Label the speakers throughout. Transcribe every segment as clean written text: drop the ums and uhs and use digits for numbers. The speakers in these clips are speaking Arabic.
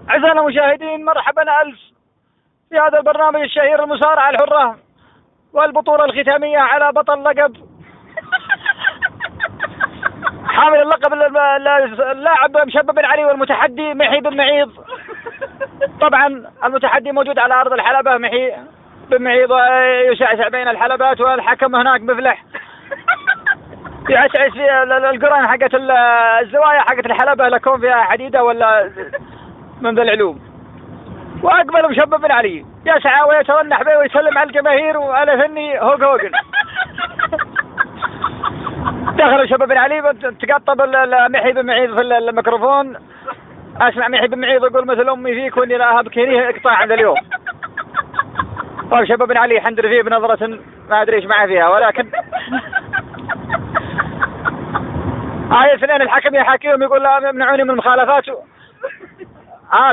Speaker 1: أعزائنا المشاهدين، مرحبا ألف في هذا البرنامج الشهير المصارعة الحرة، والبطولة الختامية على بطل لقب حامل اللقب اللاعب مشبب بن علي، والمتحدي محي بن معيض. طبعا المتحدي موجود على أرض الحلبة، محي بن معيض يسعسع بين الحلبات، والحكم هناك مفلح يعسعس في القران حقت الزوايا حقت الحلبة، لكون فيها حديدة ولا من ذا العلوم. وأقبل مشبب بن علي يسعى ويترنح به ويسلم على الجماهير وعلى فني هوجن. دخل مشبب بن علي تقطب محي بن معيض في الميكروفون. أسمع محي بن معيض يقول مثل أمي فيك وإني لا أهبك هني اقطاع عند اليوم. ومشبب بن علي يحندر فيه بنظرة ما أدري إيش معه فيها، ولكن الاثنين الحكم يحاكيهم يقول لا يمنعوني من المخالفات.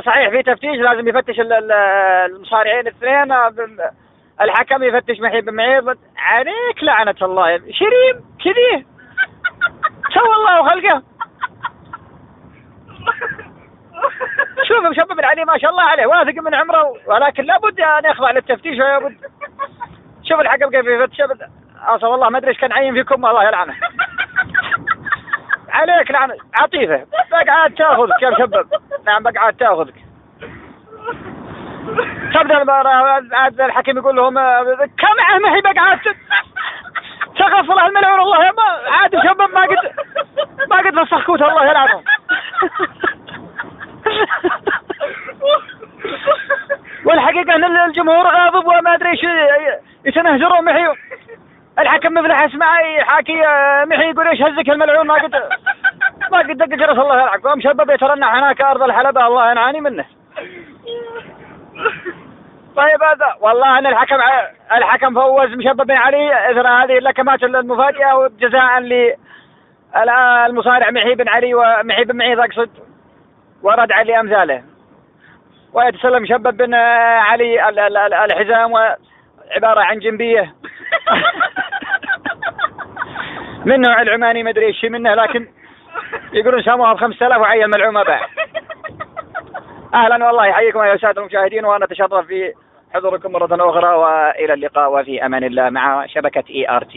Speaker 1: صحيح في تفتيش، لازم يفتش المصارعين الاثنين. الحكم يفتش محي بن معيض. عليك لعنة الله يا شريم كذي سوى الله خلقه. شوف مشبب بن علي ما شاء الله عليه واثق من عمره، ولكن لابد ان يخضع للتفتيش ولابد. شوف الحكم كيف يفتش. والله ما ادري ايش كان عين فيكم، الله يلعنه. عليك لعنة عطيفة، بقعد تاخذك يا مشبب. نعم بقعد تاخذك. تبدأ المباراة، عاد الحكم يقول لهم كم محي بقعد تغفل الملعون. الله يا ما عاد مشبب ما قد فسخكوت، الله يلعنهم. والحقيقة ان الجمهور غاضب وما ادري ايش يتنهجروا محي. الحكم مفلح اسمع يحاكي محي يقول ايش هزك الملعون، ما قد دق جرس، الله يلعنك. ومشبب يترنح هناك ارض الحلبة، الله ينعاني منه. طيب هذا والله ان الحكم فوز مشبب بن علي اثر هذه اللكمات المفاجئة، وجزاء للمصارع محي بن علي ومحي بن معيض اقصد، وردعا لامثاله. ويتسلم مشبب بن علي الحزام، وعبارة عن جنبية من نوع العماني، ما ادري ايش منه، لكن يقولون ساموها ب5000 وعي الملعومة باع. اهلا والله يحييكم يا سادة المشاهدين، وانا اتشرف في حضوركم مرة اخرى، والى اللقاء وفي امان الله مع شبكة ERT.